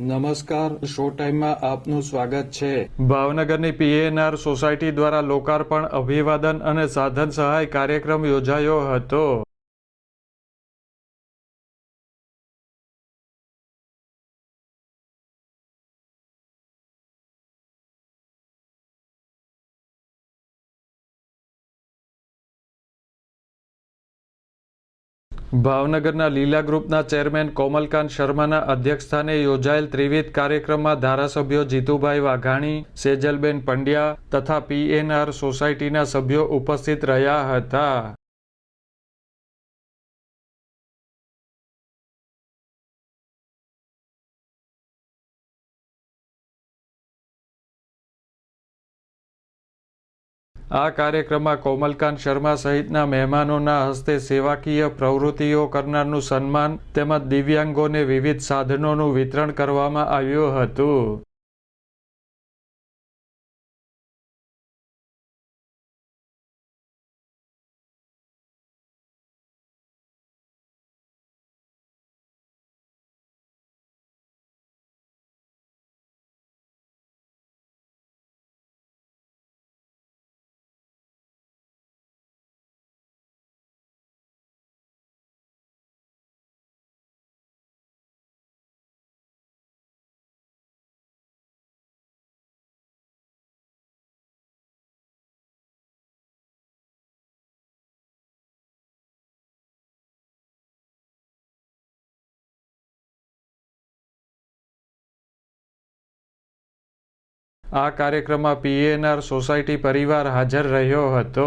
નમસ્કાર, શો ટાઈમમાં આપનું સ્વાગત છે। ભાવનગરની પીએનઆર સોસાયટી દ્વારા લોકાર્પણ, અભિવાદન અને સાધન સહાય કાર્યક્રમ યોજાયો હતો। ભાવનગરના લીલા ગ્રુપના ચેરમેન કોમલકાંત શર્માના અધ્યક્ષસ્થાને યોજાયેલ ત્રિવિધ કાર્યક્રમમાં ધારાસભ્યો જીતુભાઈ વાઘાણી, સેજલબેન પંડ્યા તથા પીએનઆર સોસાયટીના સભ્યો ઉપસ્થિત રહ્યા હતા। આ કાર્યક્રમમાં કોમલકાંત શર્મા સહિતના મહેમાનોના હસ્તે સેવાકીય પ્રવૃત્તિઓ કરનારનું સન્માન તેમજ દિવ્યાંગોને વિવિધ સાધનોનું વિતરણ કરવામાં આવ્યું હતું। આ કાર્યક્રમમાં પીએનઆર સોસાયટી પરિવાર હાજર રહ્યો હતો।